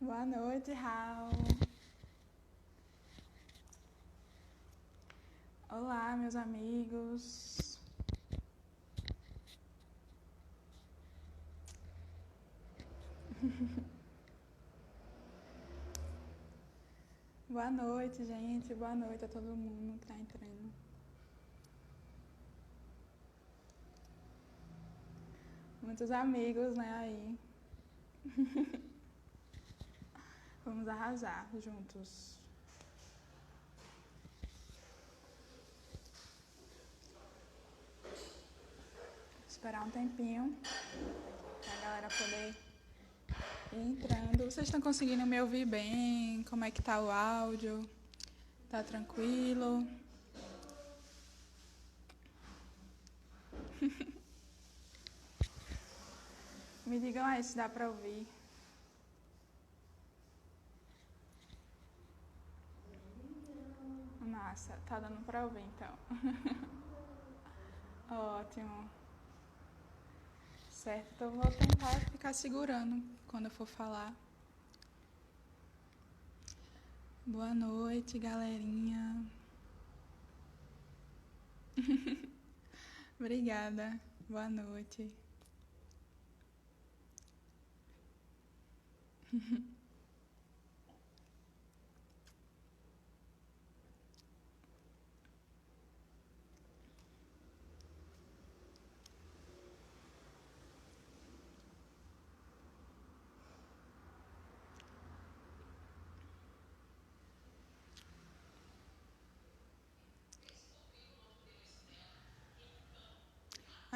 Boa noite, Raul. Olá, meus amigos. Boa noite, gente. Boa noite a todo mundo que tá entrando. Muitos amigos, né, aí. Vamos arrasar juntos. Esperar um tempinho pra galera poder ir entrando. Vocês estão conseguindo me ouvir bem? Como é que tá o áudio? Tá tranquilo? Me digam aí se dá pra ouvir. Massa, tá dando pra ouvir então. Ótimo. Certo, então vou tentar ficar segurando quando eu for falar. Boa noite, galerinha. Obrigada. Boa noite.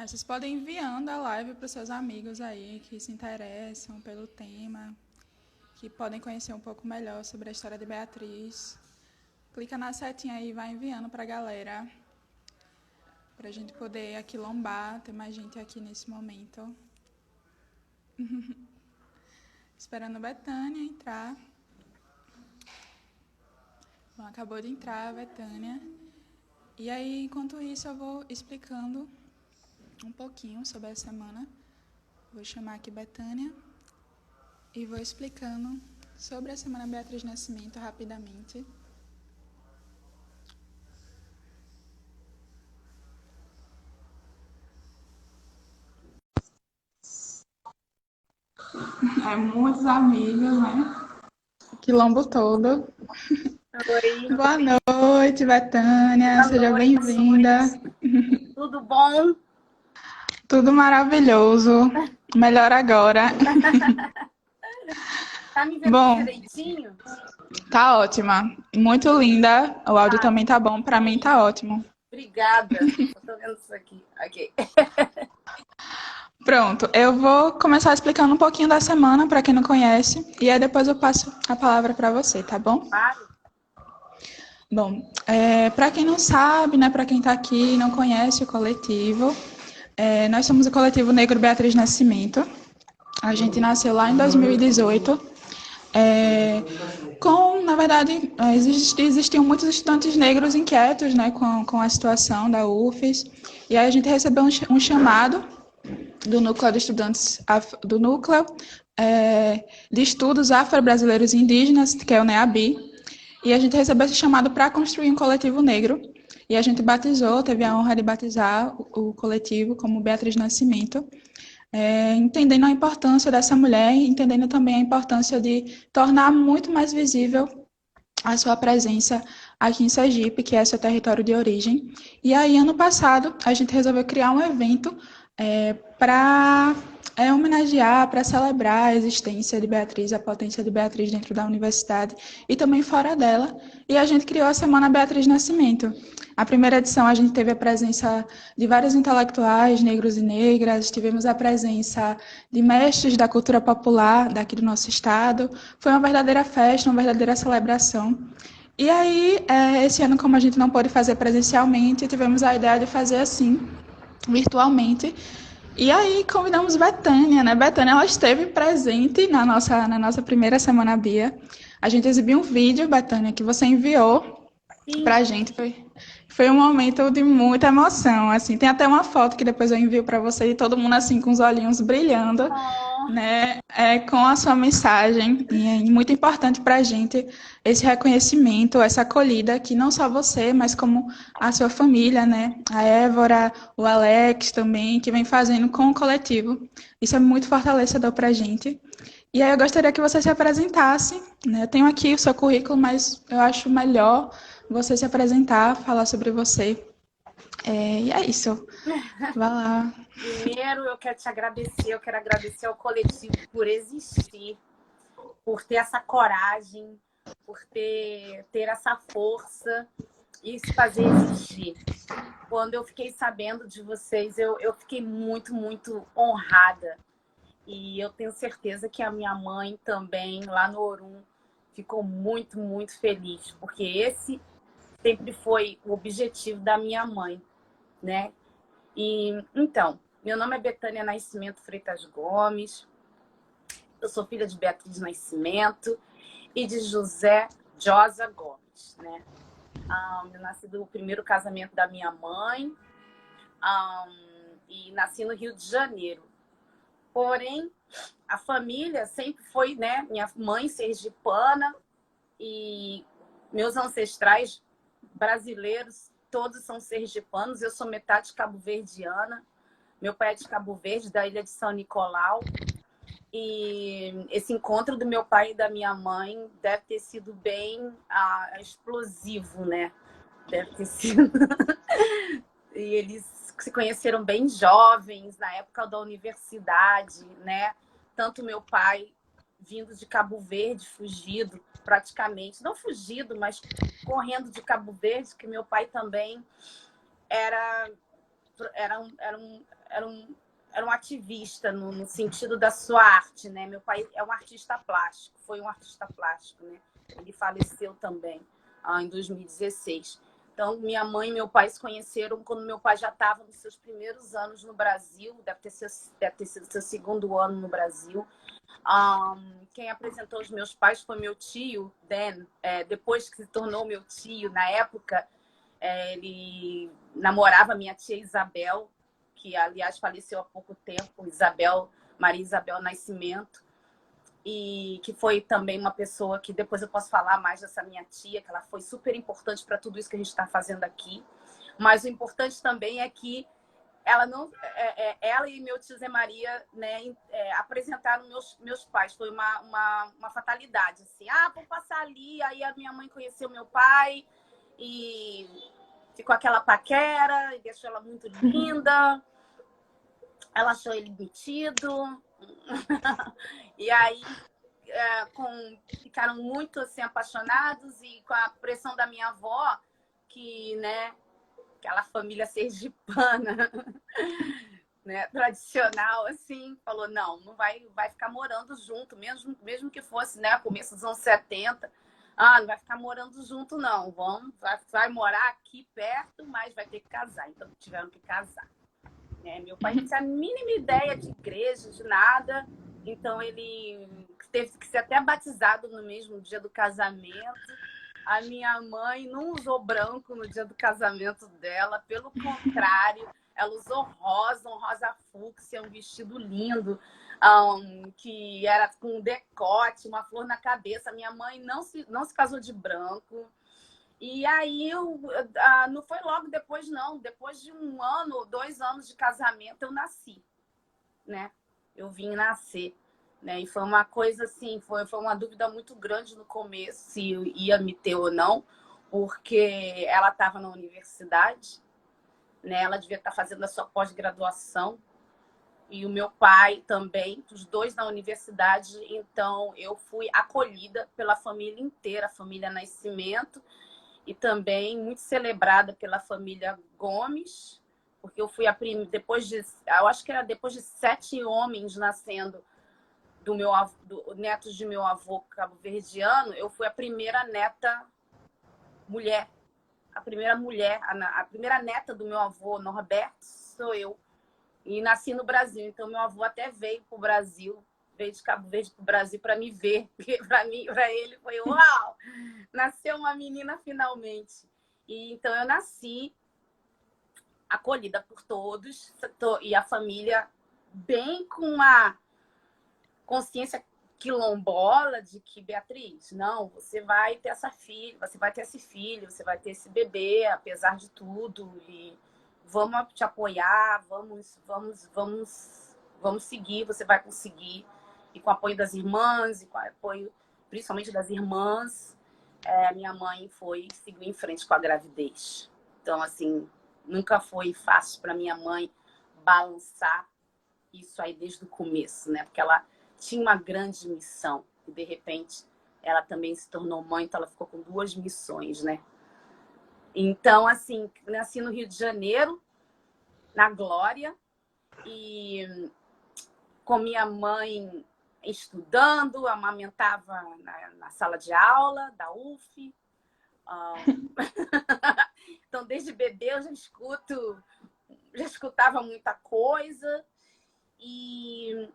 Vocês podem ir enviando a live para os seus amigos aí que se interessam pelo tema, que podem conhecer um pouco melhor sobre a história de Beatriz. Clica na setinha aí e vai enviando para a galera, para a gente poder aquilombar, ter mais gente aqui nesse momento. Esperando a Betânia entrar. Bom, acabou de entrar a Betânia. E aí, enquanto isso, eu vou explicando um pouquinho sobre a semana. Vou chamar aqui Betânia e vou explicando sobre a Semana Beatriz Nascimento rapidamente. Muitos amigos, né? Quilombo todo. Oi. Boa noite, Betânia. Boa Seja noite. bem-vinda. Tudo bom? Tudo maravilhoso. Melhor agora. Tá me vendo Bom, direitinho? tá ótima. Muito linda. O áudio também tá bom. Pra mim tá ótimo. Obrigada. Só tô vendo isso aqui. Ok. Pronto, eu vou começar explicando um pouquinho da semana para quem não conhece e aí depois eu passo a palavra para você, tá bom? Claro. Bom, para quem não sabe, né, para quem está aqui e não conhece o coletivo, nós somos o coletivo Negro Beatriz Nascimento. A gente nasceu lá em 2018. Na verdade, existiam muitos estudantes negros inquietos, né, com a situação da UFES, e aí a gente recebeu um chamado do Núcleo de Estudantes do Núcleo de Estudos Afro-Brasileiros e Indígenas, que é o NEABI, e a gente recebeu esse chamado para construir um coletivo negro, e a gente batizou, teve a honra de batizar o coletivo como Beatriz Nascimento, entendendo a importância dessa mulher, entendendo também a importância de tornar muito mais visível a sua presença aqui em Sergipe, que é seu território de origem. E aí, ano passado, a gente resolveu criar um evento para homenagear, para celebrar a existência de Beatriz, a potência de Beatriz dentro da universidade e também fora dela. E a gente criou a Semana Beatriz Nascimento. A primeira edição a gente teve a presença de vários intelectuais, negros e negras, tivemos a presença de mestres da cultura popular daqui do nosso estado. Foi uma verdadeira festa, uma verdadeira celebração. E aí, esse ano, como a gente não pôde fazer presencialmente, tivemos a ideia de fazer assim, virtualmente. E aí convidamos Betânia, né? Betânia, ela esteve presente na nossa primeira Semana Bia. A gente exibiu um vídeo, Betânia, que você enviou para a gente. Foi um momento de muita emoção, assim. Tem até uma foto que depois eu envio para você e todo mundo assim com os olhinhos brilhando. né, com a sua mensagem. E é muito importante para a gente esse reconhecimento, essa acolhida, que não só você, mas como a sua família, né? A Évora, o Alex também, que vem fazendo com o coletivo. Isso é muito fortalecedor para a gente. E aí eu gostaria que você se apresentasse, né? Eu tenho aqui o seu currículo, mas eu acho melhor você se apresentar, falar sobre você. E é isso. Vai lá. Primeiro, eu quero te agradecer, eu quero agradecer ao coletivo por existir, por ter essa coragem, por ter essa força e se fazer existir. Quando eu fiquei sabendo de vocês, eu fiquei muito, muito honrada. E eu tenho certeza que a minha mãe também, lá no Orum, ficou muito, muito feliz, porque esse sempre foi o objetivo da minha mãe, né? E então, meu nome é Betânia Nascimento Freitas Gomes, eu sou filha de Beatriz Nascimento e de José Josa Gomes, né? Eu nasci do primeiro casamento da minha mãe e nasci no Rio de Janeiro. Porém, a família sempre foi, né? Minha mãe sergipana e meus ancestrais brasileiros todos são sergipanos. Eu sou metade cabo-verdiana. Meu pai é de Cabo Verde, da ilha de São Nicolau. E esse encontro do meu pai e da minha mãe deve ter sido bem explosivo, né? Deve ter sido. E eles se conheceram bem jovens, na época da universidade, né? Tanto meu pai vindo de Cabo Verde, fugido praticamente, não fugido, mas correndo de Cabo Verde, que meu pai também era um ativista no sentido da sua arte, né? Meu pai é um artista plástico, foi um artista plástico, né? Ele faleceu também em 2016. Então, minha mãe e meu pai se conheceram quando meu pai já estava nos seus primeiros anos no Brasil, deve ter sido seu segundo ano no Brasil. Quem apresentou os meus pais foi meu tio, Dan, depois que se tornou meu tio, na época, ele namorava minha tia Isabel, que, aliás, faleceu há pouco tempo, Maria Isabel Nascimento, e que foi também uma pessoa que depois eu posso falar mais dessa minha tia, que ela foi super importante para tudo isso que a gente está fazendo aqui. Mas o importante também é que ela e meu tio Zé Maria, né, apresentaram meus pais. Foi uma fatalidade, assim. Vou passar ali. Aí a minha mãe conheceu meu pai e ficou aquela paquera, e deixou ela muito linda. Ela achou ele metido. E aí ficaram muito assim, apaixonados, e com a pressão da minha avó, que, né, aquela família sergipana, né, tradicional, assim, falou, não vai ficar morando junto, mesmo que fosse, né, começo dos anos 70. Não vai ficar morando junto, não. Vai morar aqui perto, mas vai ter que casar. Então, tiveram que casar. Meu pai não tinha a mínima ideia de igreja, de nada. Então, ele teve que ser até batizado no mesmo dia do casamento. A minha mãe não usou branco no dia do casamento dela. Pelo contrário, ela usou um rosa fúcsia, um vestido lindo, que era com um decote, uma flor na cabeça. Minha mãe não se casou de branco. E aí, não foi logo depois, não. Depois de 1 ano, 2 anos de casamento, eu nasci, né? Eu vim nascer, né? E foi uma coisa assim, foi uma dúvida muito grande no começo, se eu ia me ter ou não, porque ela estava na universidade, né? Ela devia estar fazendo a sua pós-graduação, e o meu pai também, os dois na universidade. Então, eu fui acolhida pela família inteira, a família Nascimento, e também muito celebrada pela família Gomes, porque eu fui eu acho que era depois de 7 homens nascendo netos de meu avô cabo-verdiano, eu fui a primeira neta mulher. A primeira neta do meu avô, Norberto, sou eu. E nasci no Brasil, então meu avô até veio para o Brasil, veio de Cabo Verde para o Brasil para me ver. Para ele foi uau! Nasceu uma menina finalmente. E então eu nasci acolhida por todos, e a família bem com consciência quilombola de que, Beatriz, não, você vai ter essa filha, você vai ter esse filho, você vai ter esse bebê, apesar de tudo, e vamos te apoiar, vamos seguir, você vai conseguir. E com o apoio das irmãs, e com o apoio principalmente das irmãs, minha mãe seguiu em frente com a gravidez. Então, assim, nunca foi fácil para minha mãe balançar isso aí desde o começo, né? Porque ela tinha uma grande missão e, de repente, ela também se tornou mãe, então ela ficou com 2 missões, né? Então, assim, nasci no Rio de Janeiro, na Glória, e com minha mãe estudando, amamentava na sala de aula da UF. Então, desde bebê eu já escutava muita coisa. E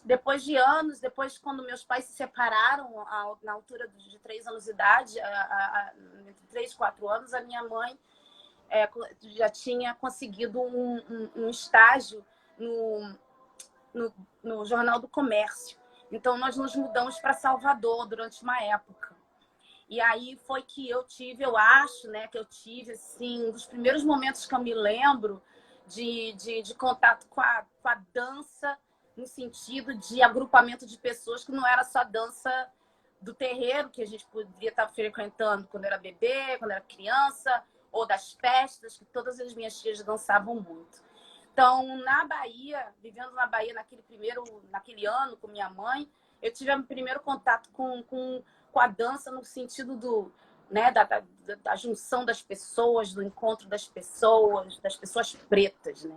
depois de anos, quando meus pais se separaram, na altura de 3 anos de idade, entre 3 e 4 anos, a minha mãe já tinha conseguido um estágio no Jornal do Comércio. Então, nós nos mudamos para Salvador durante uma época. E aí foi que eu acho, né, que eu tive, assim, um dos primeiros momentos que eu me lembro de contato com a dança, no sentido de agrupamento de pessoas, que não era só dança do terreiro, que a gente poderia estar frequentando quando era bebê, quando era criança, ou das festas, que todas as minhas tias dançavam muito. Então, na Bahia, vivendo na Bahia naquele ano com minha mãe, eu tive o primeiro contato com a dança no sentido né, da junção das pessoas, do encontro das pessoas pretas, né?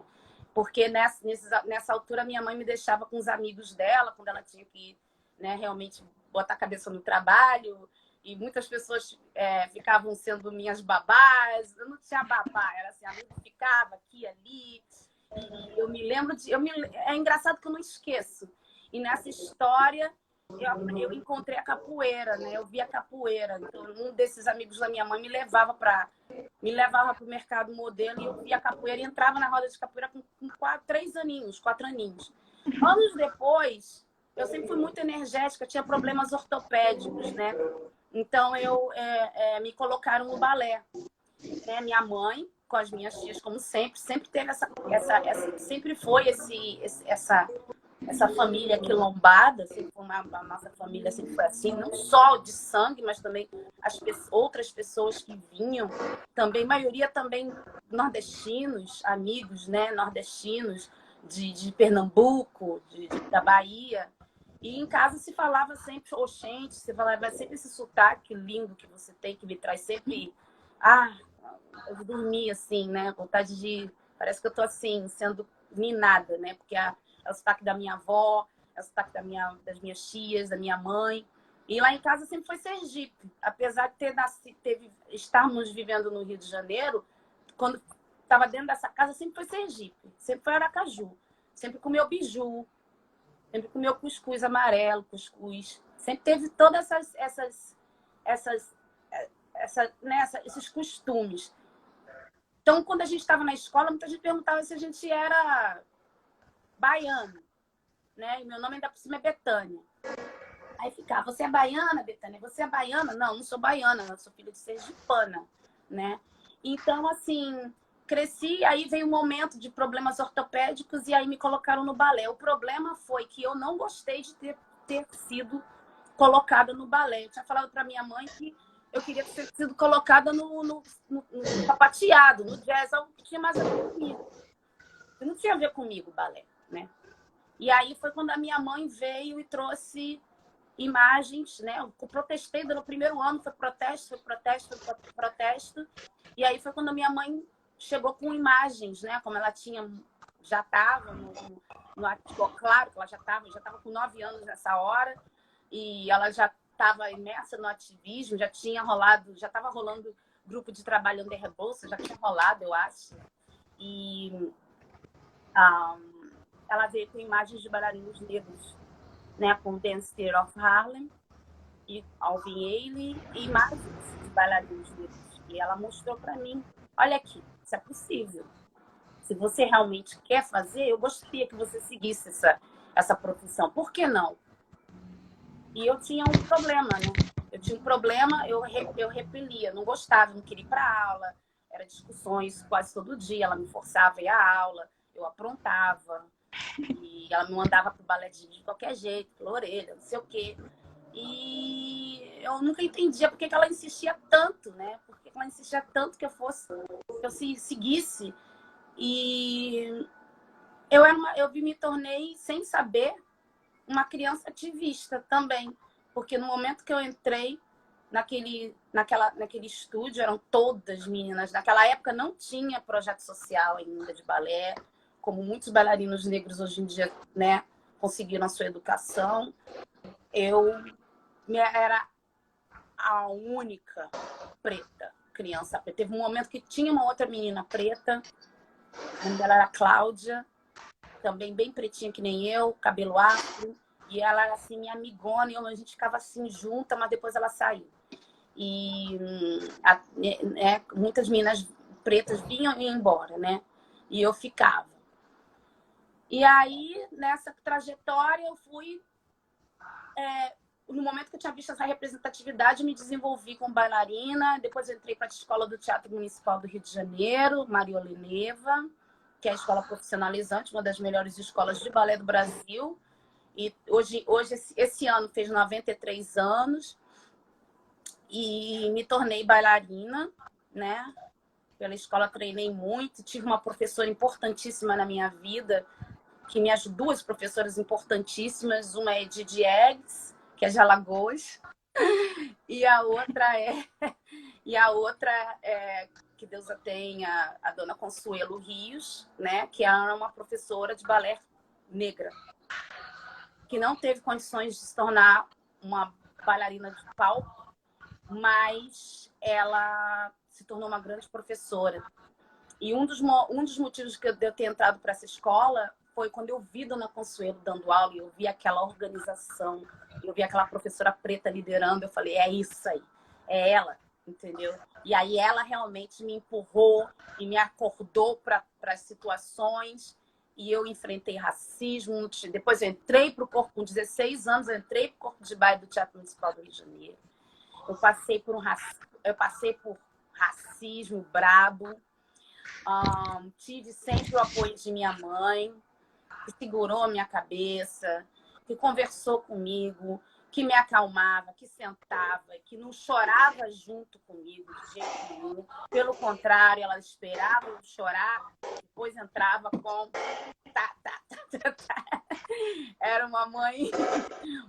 Porque nessa altura minha mãe me deixava com os amigos dela, quando ela tinha que, né, realmente botar a cabeça no trabalho, e muitas pessoas ficavam sendo minhas babás. Eu não tinha babá, era assim, amigo ficava aqui, ali. E eu me lembro é engraçado que eu não esqueço. E nessa história eu encontrei a capoeira, né? Eu vi a capoeira. Então, um desses amigos da minha mãe me levava para o mercado modelo, e eu via a capoeira e entrava na roda de capoeira com 4 aninhos. Anos depois, eu sempre fui muito energética, tinha problemas ortopédicos, né? Então, me colocaram no balé. Né? Minha mãe, com as minhas tias, como sempre teve sempre foi essa família quilombada, sempre foi a nossa família sempre foi assim, não só de sangue, mas também outras pessoas que vinham, também, maioria também nordestinos, amigos, né, nordestinos de Pernambuco, da Bahia. E em casa se falava sempre oxente, se falava sempre esse sotaque lindo que você tem, que me traz sempre... eu dormi assim, né? Vontade de... Parece que eu tô assim, sendo minada, né? Porque é o sotaque da minha avó, é o sotaque das minhas tias, da minha mãe. E lá em casa sempre foi Sergipe. Apesar de estarmos vivendo no Rio de Janeiro, quando estava dentro dessa casa, sempre foi Sergipe. Sempre foi Aracaju. Sempre comeu biju. Sempre comeu cuscuz amarelo, cuscuz. Sempre teve todas esses costumes. Então, quando a gente estava na escola, muita gente perguntava se a gente era baiano, né? E meu nome ainda por cima é Betânia. Aí ficava, você é baiana, Betânia? Você é baiana? Não, não sou baiana, eu sou filha de sergipana, né? Então, assim, cresci, aí veio um momento de problemas ortopédicos e aí me colocaram no balé. O problema foi que eu não gostei de ter sido colocada no balé. Eu tinha falado para minha mãe que eu queria ter sido colocada no sapateado, no jazz, algo que tinha mais a ver comigo. Não tinha a ver comigo o balé, né? E aí foi quando a minha mãe veio e trouxe imagens, né? Eu protestei no primeiro ano, foi protesto. E aí foi quando a minha mãe chegou com imagens, né? Como ela já estava claro que ela já estava com 9 anos nessa hora, e ela já estava imersa no ativismo, já estava rolando grupo de trabalho under Rebouça, já tinha rolado, eu acho. E ela veio com imagens de bailarinos negros, né, com Dance Theater of Harlem e Alvin Ailey, e imagens de bailarinos negros. E ela mostrou para mim, olha aqui, isso é possível. Se você realmente quer fazer, eu gostaria que você seguisse essa profissão. Por que não? E eu tinha um problema, né? Eu tinha um problema, eu repelia, não gostava, não queria ir para aula, era discussões quase todo dia, ela me forçava a ir à aula, eu aprontava, e ela me mandava pro balé de qualquer jeito, pela orelha, não sei o quê. E eu nunca entendia por que ela insistia tanto, né? Por que ela insistia tanto que eu seguisse. E eu me tornei, sem saber, uma criança ativista também. Porque no momento que eu entrei naquele estúdio, eram todas meninas. Naquela época não tinha projeto social ainda de balé, como muitos bailarinos negros hoje em dia, né, conseguiram a sua educação. Eu era a única preta, criança preta. Teve um momento que tinha uma outra menina preta, o nome dela era Cláudia, também bem pretinha que nem eu, cabelo afro, e ela era assim, minha amigona, e a gente ficava assim junta, mas depois ela saiu. E muitas meninas pretas vinham e iam embora, né? E eu ficava. E aí, nessa trajetória, eu fui... no momento que eu tinha visto essa representatividade, eu me desenvolvi como bailarina. Depois eu entrei para a Escola do Teatro Municipal do Rio de Janeiro, Maria Oleneva, que é a escola profissionalizante, uma das melhores escolas de balé do Brasil. E hoje esse ano fez 93 anos. E me tornei bailarina, né? Pela escola treinei muito, tive uma professora importantíssima na minha vida, que me ajudou, duas professoras importantíssimas, uma é Didi Eggs, que é de Alagoas, e a outra é que Deus a tenha, a dona Consuelo Rios, né? Que era uma professora de balé negra, que não teve condições de se tornar uma bailarina de palco, mas ela se tornou uma grande professora. E um dos motivos que eu ter entrado para essa escola foi quando eu vi Dona Consuelo dando aula e eu vi aquela organização, eu vi aquela professora preta liderando, eu falei, é isso aí, é ela, entendeu? E aí ela realmente me empurrou e me acordou para as situações, e eu enfrentei racismo. Depois eu entrei para o corpo, com 16 anos, eu entrei para o corpo de baile do Teatro Municipal do Rio de Janeiro. Eu passei por racismo brabo. Tive sempre o apoio de minha mãe, que segurou a minha cabeça, que conversou comigo, que me acalmava, que sentava, que não chorava junto comigo de jeito nenhum. Pelo contrário, ela esperava eu chorar, depois entrava com... Era uma mãe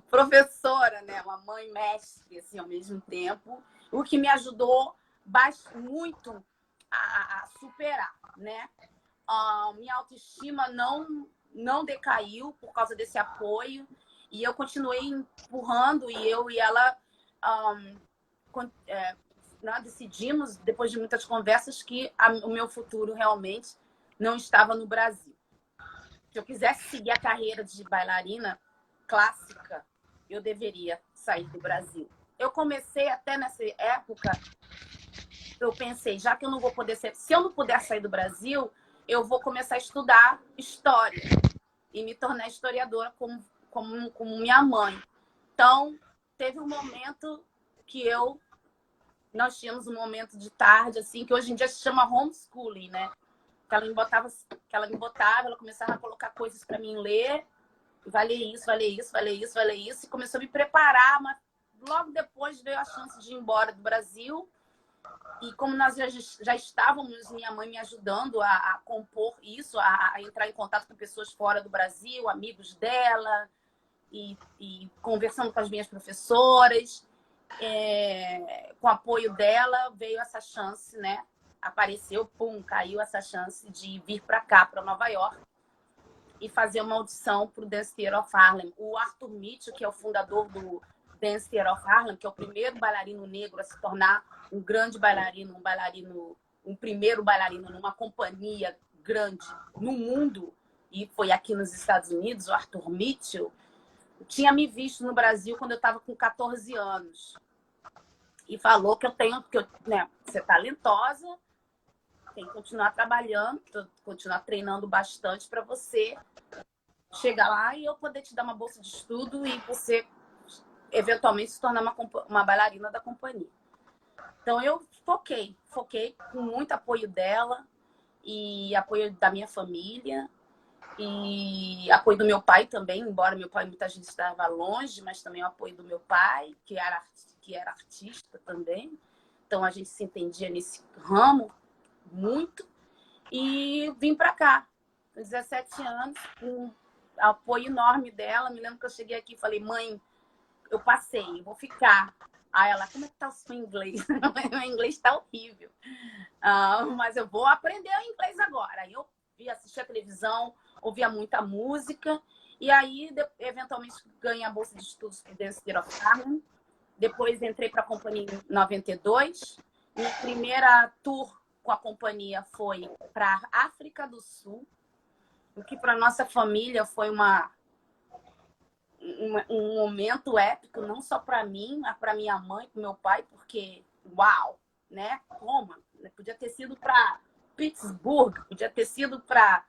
professora, né? Uma mãe mestre, assim, ao mesmo tempo, o que me ajudou muito a superar, né? Minha autoestima não decaiu por causa desse apoio, e eu continuei empurrando, e eu e ela decidimos, depois de muitas conversas, que o meu futuro realmente não estava no Brasil. Se eu quisesse seguir a carreira de bailarina clássica, eu deveria sair do Brasil. Eu comecei até nessa época, eu pensei, já que eu não vou poder ser... Se eu não puder sair do Brasil, eu vou começar a estudar história e me tornar historiadora como minha mãe. Então, teve um momento que nós tínhamos um momento de tarde, assim, que hoje em dia se chama homeschooling, né? Que ela me botava, ela começava a colocar coisas para mim ler, vai ler isso, vai ler isso, vai ler isso, vai ler isso, e começou a me preparar, mas logo depois veio a chance de ir embora do Brasil. E como nós já estávamos, minha mãe me ajudando a compor isso, a entrar em contato com pessoas fora do Brasil, amigos dela, e conversando com as minhas professoras, com o apoio dela, veio essa chance, né? Apareceu, caiu essa chance de vir para cá, para Nova York, e fazer uma audição para o Dance Theatre of Harlem. O Arthur Mitchell, que é o fundador do Dance Theatre of Harlem, que é o primeiro bailarino negro a se tornar um grande bailarino, um primeiro bailarino numa companhia grande no mundo, e foi aqui nos Estados Unidos, o Arthur Mitchell, tinha me visto no Brasil quando eu estava com 14 anos. E falou que você é talentosa, tem que continuar trabalhando, continuar treinando bastante para você chegar lá e eu poder te dar uma bolsa de estudo e você eventualmente se tornar uma bailarina da companhia. Então eu foquei com muito apoio dela e apoio da minha família e apoio do meu pai também, embora meu pai muita gente estava longe, mas também o apoio do meu pai, que era artista também. Então a gente se entendia nesse ramo muito. E vim para cá, com 17 anos, com apoio enorme dela. Me lembro que eu cheguei aqui e falei, mãe, eu passei, vou ficar. Aí ela, como é que tá o seu inglês? Meu inglês tá horrível. Mas eu vou aprender o inglês agora. Aí eu assistia a televisão, ouvia muita música. E aí, eventualmente, ganhei a bolsa de estudos para o Dance Theatre of Harlem. Depois entrei para a companhia em 92. Minha primeira tour com a companhia foi para a África do Sul, o que para nossa família foi um momento épico, não só para mim, mas para minha mãe, para meu pai, porque, uau, né? Roma, podia ter sido para Pittsburgh, podia ter sido para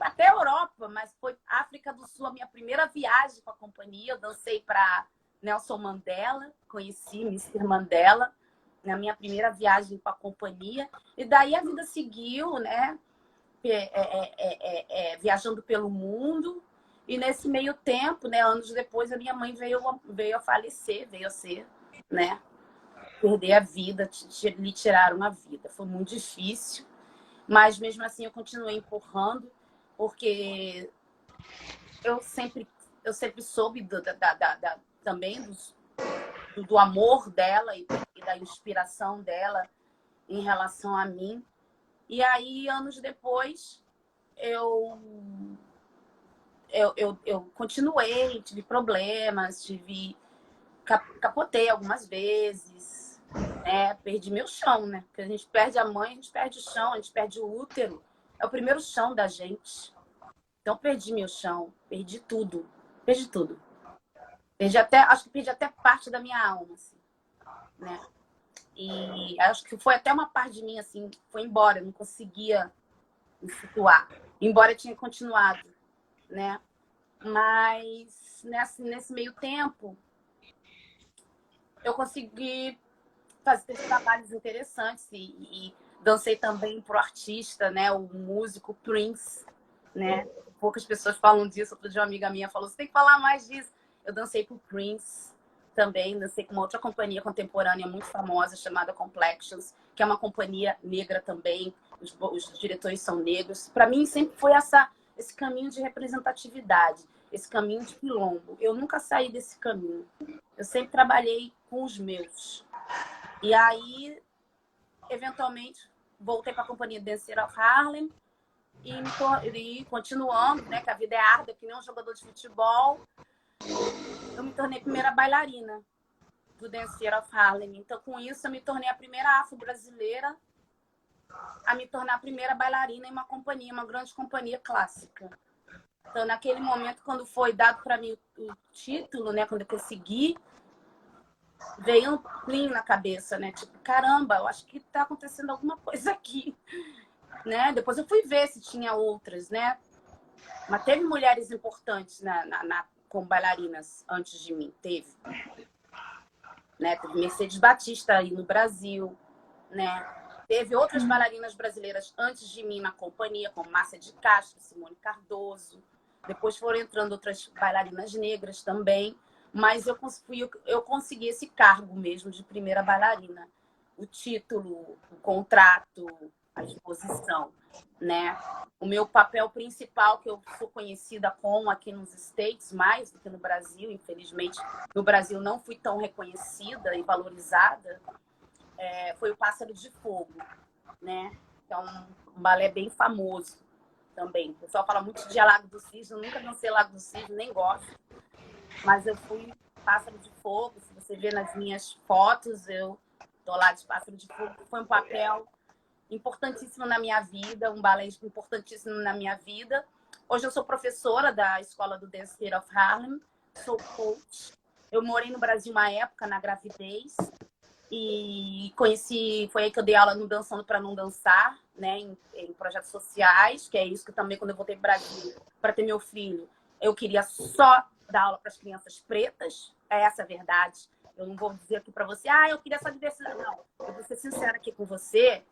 até a Europa, mas foi África do Sul a minha primeira viagem com a companhia. Eu dancei para Nelson Mandela, conheci Mr. Mandela na minha primeira viagem com a companhia. E daí a vida seguiu, né? Viajando pelo mundo. E nesse meio tempo, né, anos depois, a minha mãe veio a falecer, veio a ser, né, perder a vida, lhe tiraram a vida. Foi muito difícil, mas mesmo assim eu continuei empurrando, porque eu sempre soube também do amor dela e da inspiração dela em relação a mim. E aí, anos depois, eu continuei, tive problemas, capotei algumas vezes, né? Perdi meu chão, né? Porque a gente perde a mãe, a gente perde o chão, a gente perde o útero. É o primeiro chão da gente. Então, perdi meu chão, perdi tudo. Perdi tudo. Acho que perdi até parte da minha alma, assim, né? E acho que foi até uma parte de mim, assim, foi embora. Eu não conseguia me situar. Embora eu tinha continuado, né? Mas nesse meio tempo eu consegui fazer trabalhos interessantes e dancei também pro artista, né? O músico Prince, né? Poucas pessoas falam disso. Outro dia uma amiga minha falou, você tem que falar mais disso. Eu dancei pro Prince também, dancei com uma outra companhia contemporânea muito famosa chamada Complexions, que é uma companhia negra também. Os diretores são negros. Para mim sempre foi esse caminho de representatividade, esse caminho de quilombo. Eu nunca saí desse caminho. Eu sempre trabalhei com os meus. E aí, eventualmente, voltei para a companhia Dance Theatre of Harlem e continuando, né, que a vida é árdua, que nem um jogador de futebol, eu me tornei primeira bailarina do Dance Theatre of Harlem. Então, com isso, eu me tornei a primeira afro-brasileira a me tornar a primeira bailarina em uma companhia, uma grande companhia clássica. Então, naquele momento, quando foi dado para mim o título, né, quando eu consegui, veio um plim na cabeça, né? Tipo, caramba, eu acho que está acontecendo alguma coisa aqui, né? Depois eu fui ver se tinha outras, né? Mas teve mulheres importantes como bailarinas antes de mim, teve. Né? Teve Mercedes Batista aí no Brasil, né? Teve outras bailarinas brasileiras antes de mim na companhia, como Márcia de Castro, Simone Cardoso. Depois foram entrando outras bailarinas negras também. Mas eu consegui esse cargo mesmo de primeira bailarina. O título, o contrato, a exposição, né? O meu papel principal, que eu sou conhecida como aqui nos States, mais do que no Brasil, infelizmente, no Brasil não fui tão reconhecida e valorizada, foi o Pássaro de Fogo, né? Que é um balé bem famoso também. O pessoal fala muito de Lago do Cisne, eu nunca dancei Lago do Cisne, nem gosto. Mas eu fui Pássaro de Fogo, se você vê nas minhas fotos, eu tô lá de Pássaro de Fogo. Foi um papel importantíssimo na minha vida, um balé importantíssimo na minha vida. Hoje eu sou professora da escola do Dance Theatre of Harlem, sou coach. Eu morei no Brasil uma época, na gravidez, e foi aí que eu dei aula no Dançando para Não Dançar, né, em projetos sociais, que é isso que também, quando eu voltei para o Brasil para ter meu filho, eu queria só dar aula para as crianças pretas, é essa a verdade. Eu não vou dizer aqui para você, eu queria essa diversidade. Não, eu vou ser sincera aqui com você.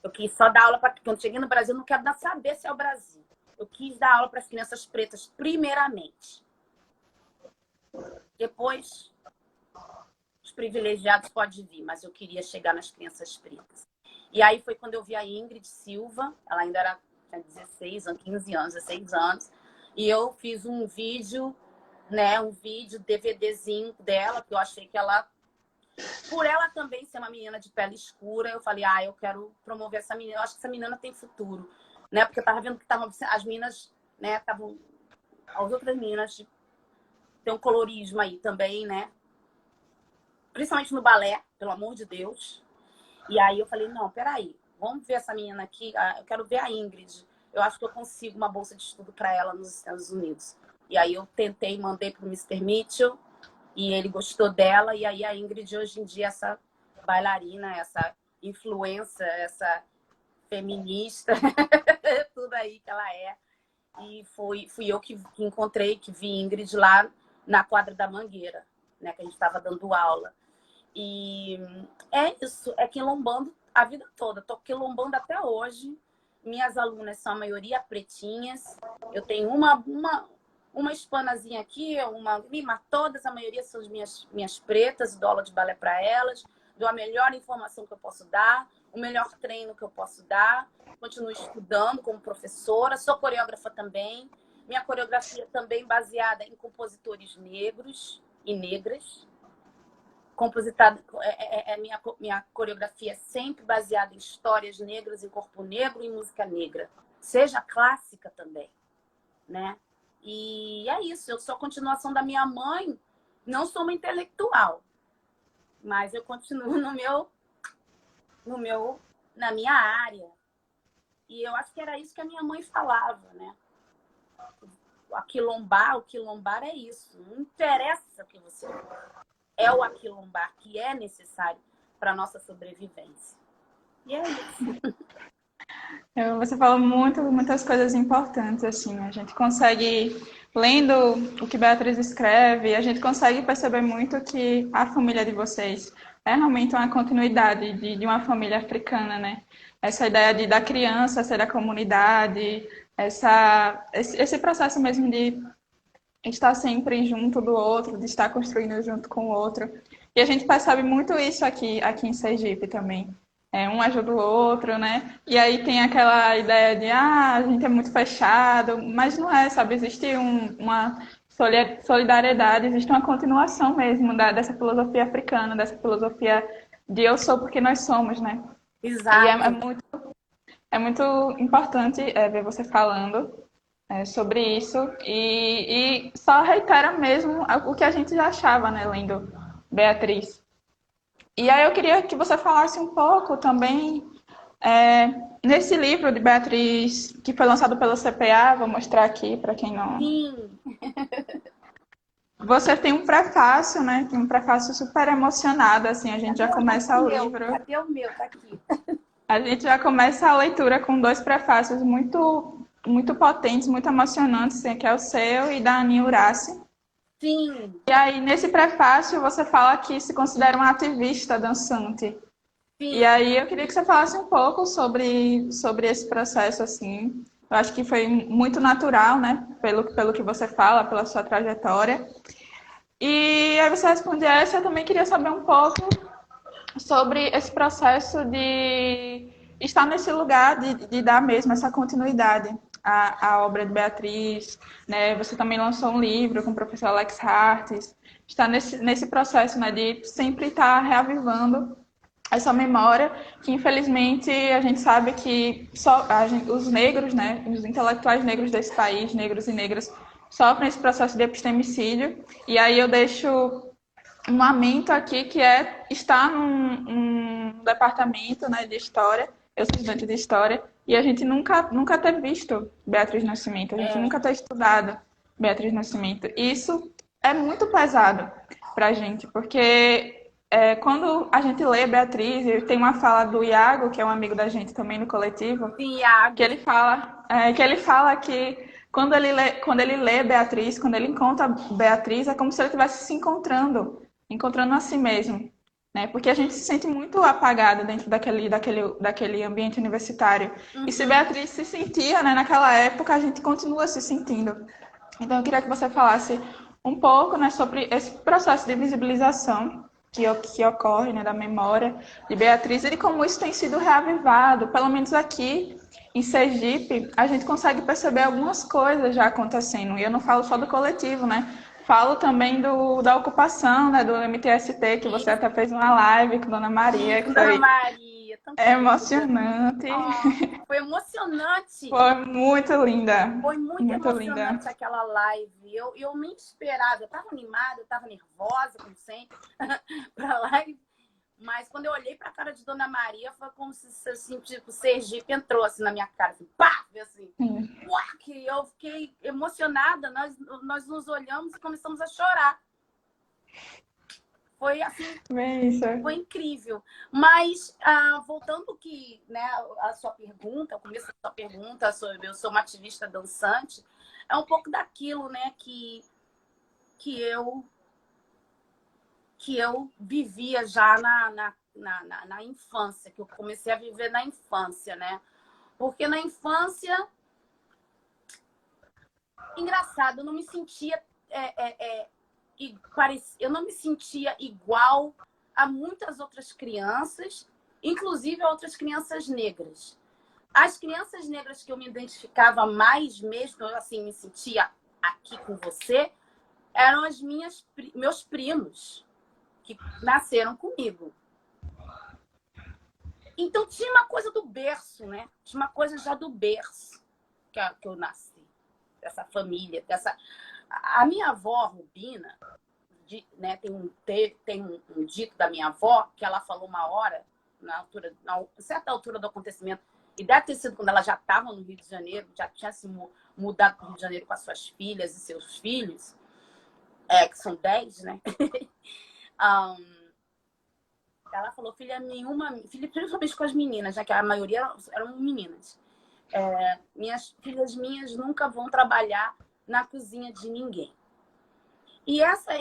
Eu quis só dar aula para... Quando cheguei no Brasil, eu não quero saber se é o Brasil. Eu quis dar aula para as crianças pretas, primeiramente. Depois, os privilegiados podem vir, mas eu queria chegar nas crianças pretas. E aí foi quando eu vi a Ingrid Silva, ela ainda tinha 16, 15 anos, 16 anos, e eu fiz um vídeo, né, um vídeo DVDzinho dela, que eu achei que ela, por ela também ser uma menina de pele escura, eu falei, eu quero promover essa menina, eu acho que essa menina tem futuro, né, porque eu tava vendo que as meninas, né, estavam, as outras meninas, tem um colorismo aí também, né, principalmente no balé, pelo amor de Deus. E aí eu falei, não, peraí, vamos ver essa menina aqui, eu quero ver a Ingrid. Eu acho que eu consigo uma bolsa de estudo para ela nos Estados Unidos. E aí eu tentei, mandei para o Mr. Mitchell, e ele gostou dela. E aí a Ingrid, hoje em dia, essa bailarina, essa influencer, essa feminista, tudo aí que ela é. E fui eu que encontrei, que vi Ingrid lá na quadra da Mangueira, né, que a gente estava dando aula. E é isso, é quilombando a vida toda. Tô quilombando até hoje. Minhas alunas são a maioria pretinhas. Eu tenho uma hispanazinha aqui, mas todas, a maioria são as minhas pretas. Dou aula de balé para elas. Dou a melhor informação que eu posso dar, o melhor treino que eu posso dar. Continuo estudando como professora. Sou coreógrafa também. Minha coreografia também baseada em compositores negros e negras. Compositada, minha coreografia sempre baseada em histórias negras, em corpo negro e música negra. Seja clássica também, né? E é isso, eu sou a continuação da minha mãe. Não sou uma intelectual, mas eu continuo na minha área. E eu acho que era isso que a minha mãe falava, né? O quilombar é isso. Não interessa o que você é o aquilombar que é necessário para a nossa sobrevivência. E é isso. Você falou muitas coisas importantes, assim. A gente consegue, lendo o que Beatriz escreve, a gente consegue perceber muito que a família de vocês é realmente uma continuidade de uma família africana, né? Essa ideia da criança ser da comunidade, esse processo mesmo de estar sempre junto do outro, de estar construindo junto com o outro. E a gente percebe muito isso aqui em Sergipe também. Um ajuda o outro, né? E aí tem aquela ideia de, a gente é muito fechado, mas não é, sabe? Existe uma solidariedade, existe uma continuação mesmo dessa filosofia africana, dessa filosofia de eu sou porque nós somos, né? Exato. E é muito importante ver você falando sobre isso e só reitera mesmo o que a gente já achava, né, lendo Beatriz. E aí eu queria que você falasse um pouco também nesse livro de Beatriz, que foi lançado pelo CPA, vou mostrar aqui para quem não... Sim. Você tem um prefácio, né? Tem um prefácio super emocionado, assim, a gente já começa o livro... Cadê o meu? Tá aqui. A gente já começa a leitura com 2 prefácios muito potentes, muito emocionantes, que é o seu e da Aninha Urassi. Sim. E aí, nesse prefácio, você fala que se considera uma ativista dançante. Sim. E aí, eu queria que você falasse um pouco sobre esse processo, assim. Eu acho que foi muito natural, né? Pelo que você fala, pela sua trajetória. E aí, você responde essa, eu também queria saber um pouco sobre esse processo de estar nesse lugar, de dar mesmo essa continuidade à obra de Beatriz, né? Você também lançou um livro com o professor Alex Hartes, está nesse processo, né, de sempre estar reavivando essa memória, que infelizmente a gente sabe que os negros, né, os intelectuais negros desse país, negros e negras, sofrem esse processo de epistemicídio, e aí eu deixo um lamento aqui que é estar num departamento, né, de história. Eu sou estudante de história e a gente nunca ter visto Beatriz Nascimento, a gente nunca ter estudado Beatriz Nascimento. E isso é muito pesado para a gente, porque quando a gente lê Beatriz, tem uma fala do Iago, que é um amigo da gente também no coletivo, Sim, Iago. que ele fala que quando ele lê Beatriz, quando ele encontra Beatriz, é como se ele estivesse se encontrando a si mesmo, né? Porque a gente se sente muito apagada dentro daquele ambiente universitário. E se Beatriz se sentia, né, naquela época, a gente continua se sentindo. Então, eu queria que você falasse um pouco, né, sobre esse processo de visibilização que ocorre, né, da memória de Beatriz e de como isso tem sido reavivado. Pelo menos aqui em Sergipe, a gente consegue perceber algumas coisas já acontecendo. E eu não falo só do coletivo, né? Falo também da ocupação, né, do MTST, que você até fez uma live com Dona Maria, que Dona foi Maria, tão querida. emocionante. Foi emocionante. Foi muito linda. Foi muito Muito linda. emocionante aquela live. Eu nem esperava. Eu estava animada, eu estava nervosa, como sempre, para a live. Mas quando eu olhei para a cara de Dona Maria, foi como se assim, tipo, Sergipe entrou assim na minha cara. Assim, pá! Assim, que eu fiquei emocionada. Nós nos olhamos e começamos a chorar. Foi assim, foi incrível. Mas, voltando que, né, a sua pergunta, o começo da sua pergunta sobre eu sou uma ativista dançante, é um pouco daquilo, né, que eu vivia já na infância, que eu comecei a viver na infância, né? Porque na infância, engraçado, eu não me sentia eu não me sentia igual a muitas outras crianças, inclusive a outras crianças negras. As crianças negras que eu me identificava mais mesmo, eu assim, me sentia aqui com você, eram meus primos, que nasceram comigo. Então tinha uma coisa do berço, né? Tinha uma coisa já do berço que eu nasci, dessa família, A minha avó, Rubina, né, tem um dito da minha avó que ela falou uma hora, na certa altura do acontecimento, e deve ter sido quando ela já estava no Rio de Janeiro, já tinha se mudado para o Rio de Janeiro com as suas filhas e seus filhos, que são 10, né? Ela falou, principalmente com as meninas, já que a maioria eram meninas. Filhas minhas nunca vão trabalhar na cozinha de ninguém. E essa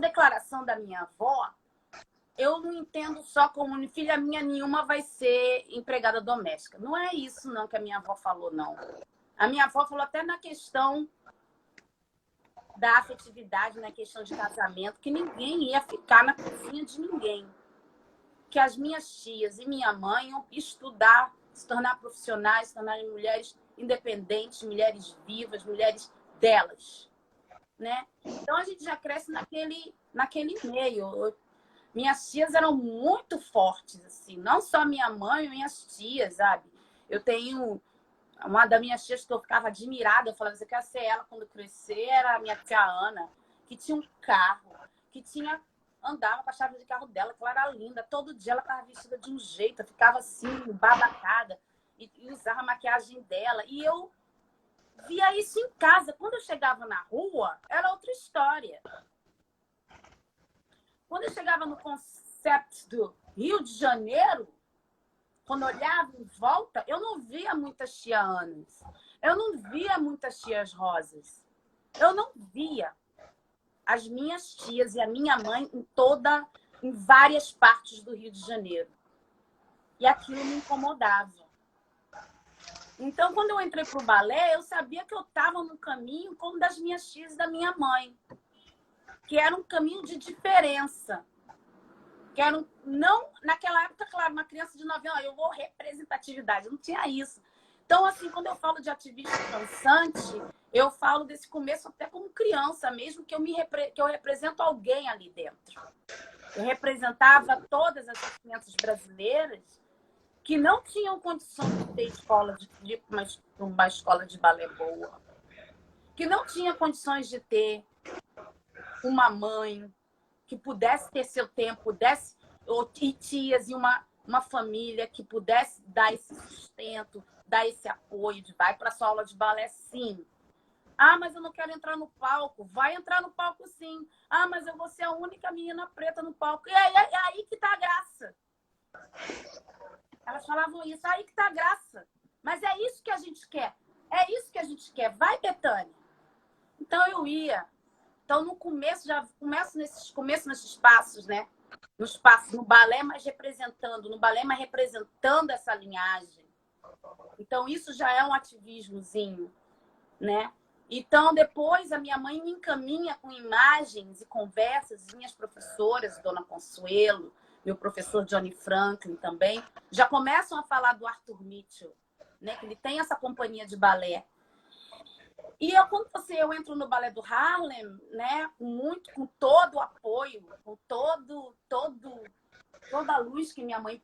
declaração da minha avó, eu não entendo só como filha minha nenhuma vai ser empregada doméstica. Não é isso não que a minha avó falou, não. A minha avó falou até na questão da afetividade, na questão de casamento, que ninguém ia ficar na cozinha de ninguém. Que as minhas tias e minha mãe iam estudar, se tornar profissionais, se tornarem mulheres independentes, mulheres vivas, mulheres delas. Né? Então a gente já cresce naquele meio. Minhas tias eram muito fortes, assim, não só minha mãe, minhas tias, sabe? Eu tenho uma das minhas tias que eu ficava admirada, eu falava, você quer ser ela quando crescer? Era a minha tia Ana, que tinha um carro, andava com a chave de carro dela, que ela era linda, todo dia ela estava vestida de um jeito, eu ficava assim, babacada, e usava a maquiagem dela, e eu via isso em casa. Quando eu chegava na rua, era outra história. Quando eu chegava no conceito do Rio de Janeiro, quando eu olhava em volta, eu não via muitas tia Anas. Eu não via muitas tias Rosas. Eu não via as minhas tias e a minha mãe em várias partes do Rio de Janeiro. E aquilo me incomodava. Então, quando eu entrei para o balé, eu sabia que eu estava no caminho como das minhas tias e da minha mãe, que era um caminho de diferença. Não, naquela época, claro, uma criança de 9 anos, eu vou representatividade, não tinha isso. Então, assim, quando eu falo de ativista dançante, eu falo desse começo até como criança mesmo, que eu represento alguém ali dentro. Eu representava todas as crianças brasileiras que não tinham condições de ter uma escola de balé boa, que não tinha condições de ter uma mãe que pudesse ter seu tempo, e tias e uma família que pudesse dar esse sustento, dar esse apoio de vai para sua aula de balé, sim. Ah, mas eu não quero entrar no palco. Vai entrar no palco, sim. Ah, mas eu vou ser a única menina preta no palco. E é aí que tá a graça. Elas falavam isso, aí que tá a graça. Mas é isso que a gente quer. É isso que a gente quer. Vai, Betânia. Então eu ia. Então no começo, já começo nesses passos, né? Nos passos, no balé, mas representando essa linhagem. Então isso já é um ativismozinho, né? Então depois a minha mãe me encaminha com imagens e conversas, minhas professoras, Dona Consuelo, meu professor Johnny Franklin também, já começam a falar do Arthur Mitchell, né? Que ele tem essa companhia de balé. E quando eu entro no balé do Harlem, né, com todo o apoio, com toda a luz que minha mãe,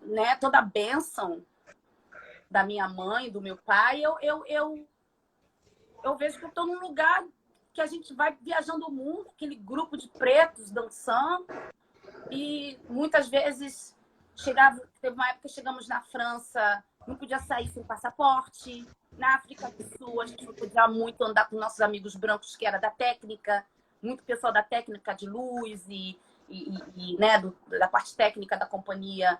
né, toda a bênção da minha mãe, do meu pai, eu vejo que eu estou num lugar que a gente vai viajando o mundo, aquele grupo de pretos dançando, e muitas vezes teve uma época que chegamos na França, não podia sair sem passaporte. Na África do Sul, a gente não podia muito andar com nossos amigos brancos, que era da técnica, muito pessoal da técnica de luz né, da parte técnica da companhia,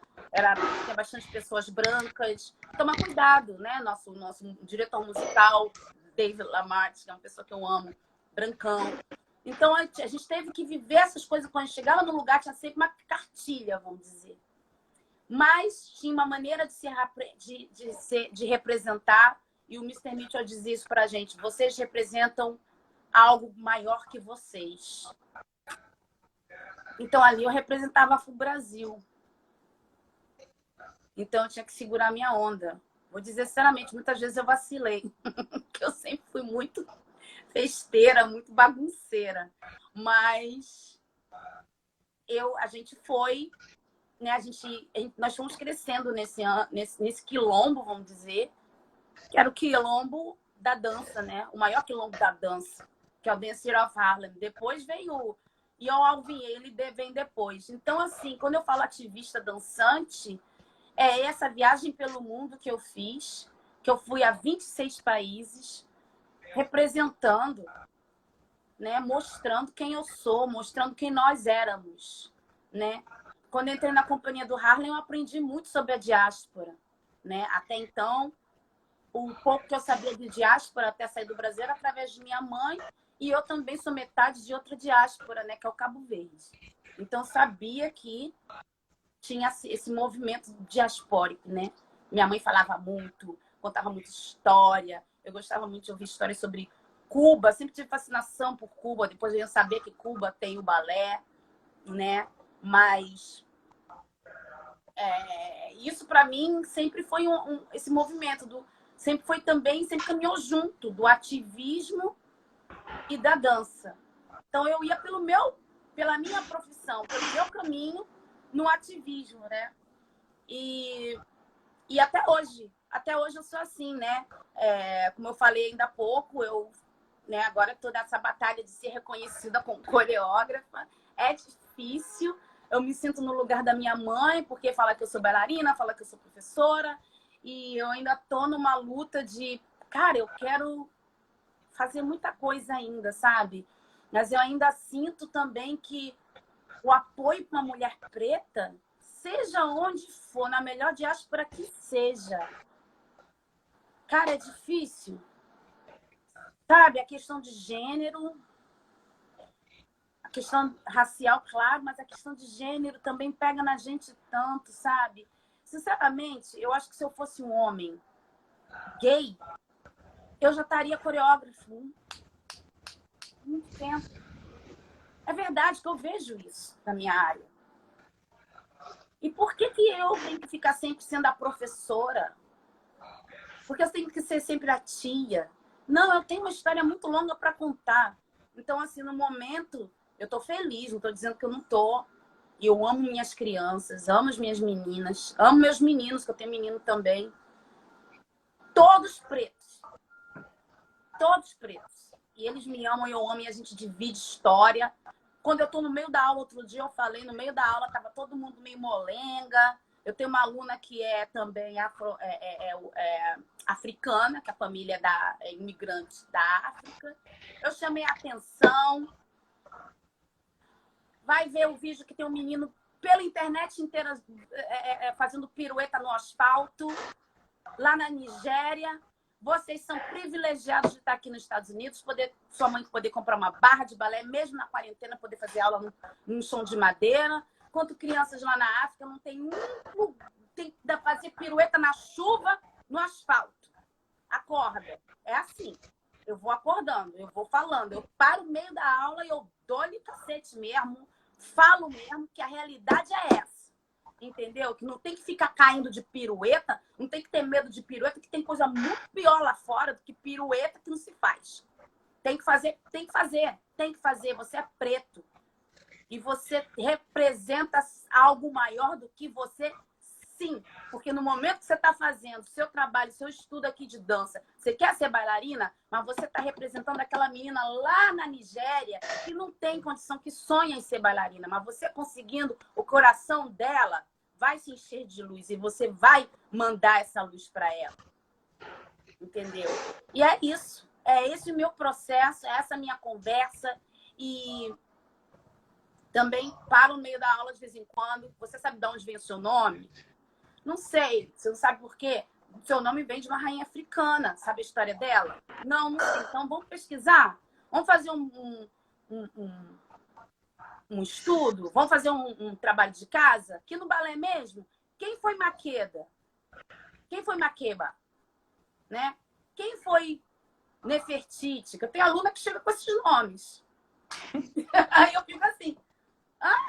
tinha bastante pessoas brancas. Tomar cuidado, né? Nosso diretor musical, David Lamart, que é uma pessoa que eu amo, brancão. Então, a gente teve que viver essas coisas. Quando a gente chegava no lugar, tinha sempre uma cartilha, vamos dizer. Mas tinha uma maneira de representar, e o Mr. Mitchell dizia isso pra gente: vocês representam algo maior que vocês. Então, ali eu representava o Brasil. Então, eu tinha que segurar a minha onda. Vou dizer sinceramente, muitas vezes eu vacilei. Porque eu sempre fui muito festeira, muito bagunceira. Mas a gente foi... Né, nós fomos crescendo nesse quilombo, vamos dizer, que era o quilombo da dança, né? O maior quilombo da dança, que é o Dance of Harlem. Depois veio e o Alvin Ailey vem depois. Então, assim, quando eu falo ativista dançante, é essa viagem pelo mundo que eu fiz, que eu fui a 26 países, representando, né? Mostrando quem eu sou, mostrando quem nós éramos, né? Quando entrei na companhia do Harlem, eu aprendi muito sobre a diáspora, né? Até então, o pouco que eu sabia de diáspora até sair do Brasil era através de minha mãe, e eu também sou metade de outra diáspora, né? Que é o Cabo Verde. Então, eu sabia que tinha esse movimento diaspórico, né? Minha mãe falava muito, contava muita história. Eu gostava muito de ouvir histórias sobre Cuba. Sempre tive fascinação por Cuba. Depois eu ia saber que Cuba tem o balé, né? Mas isso para mim sempre foi esse movimento sempre caminhou junto do ativismo e da dança. Então eu ia pela minha profissão, pelo meu caminho no ativismo, né? E até hoje eu sou assim, né? Como eu falei ainda há pouco, né, agora estou nessa batalha de ser reconhecida como coreógrafa. É difícil. Eu me sinto no lugar da minha mãe, porque fala que eu sou bailarina, fala que eu sou professora. E eu ainda estou numa luta de... Cara, eu quero fazer muita coisa ainda, sabe? Mas eu ainda sinto também que o apoio para uma mulher preta, seja onde for, na melhor diáspora que seja, cara, é difícil. Sabe? A questão de gênero... A questão racial, claro, mas a questão de gênero também pega na gente tanto, sabe? Sinceramente, eu acho que se eu fosse um homem gay, eu já estaria coreógrafo há muito tempo. É verdade que eu vejo isso na minha área. E por que eu tenho que ficar sempre sendo a professora? Porque eu tenho que ser sempre a tia? Não, eu tenho uma história muito longa para contar. Então, assim, no momento... Eu tô feliz, não tô dizendo que eu não tô. E eu amo minhas crianças, amo as minhas meninas, amo meus meninos, que eu tenho menino também. Todos pretos. Todos pretos. E eles me amam, eu amo, e a gente divide história. Quando eu tô no meio da aula, outro dia eu falei, no meio da aula tava todo mundo meio molenga. Eu tenho uma aluna que é também africana, que a família é imigrante da África. Eu chamei a atenção. Vai ver o vídeo que tem um menino pela internet inteira fazendo pirueta no asfalto, lá na Nigéria. Vocês são privilegiados de estar aqui nos Estados Unidos, sua mãe poder comprar uma barra de balé, mesmo na quarentena, poder fazer aula num chão de madeira. Enquanto crianças lá na África não tem tem que fazer pirueta na chuva, no asfalto. Acorda. É assim. Eu vou acordando, eu vou falando. Eu paro no meio da aula e eu dou-lhe cacete mesmo, falo mesmo que a realidade é essa. Entendeu? Que não tem que ficar caindo de pirueta, não tem que ter medo de pirueta, que tem coisa muito pior lá fora do que pirueta que não se faz. Tem que fazer, tem que fazer, tem que fazer. Você é preto. E você representa algo maior do que você, sim. Porque no momento que você está fazendo seu trabalho, seu estudo aqui de dança, você quer ser bailarina, mas você está representando aquela menina lá na Nigéria que não tem condição, que sonha em ser bailarina. Mas você conseguindo, o coração dela vai se encher de luz e você vai mandar essa luz para ela. Entendeu? E é isso. É esse o meu processo, é essa a minha conversa. E também paro no meio da aula de vez em quando. Você sabe de onde vem o seu nome? Não sei. Você não sabe por quê? O seu nome vem de uma rainha africana. Sabe a história dela? Não, não sei. Então vamos pesquisar. Vamos fazer um estudo? Vamos fazer um trabalho de casa? Aqui no balé mesmo? Quem foi Maqueda? Quem foi Maqueba? Né? Quem foi Nefertiti? Que eu tenho aluna que chega com esses nomes. Aí eu fico assim,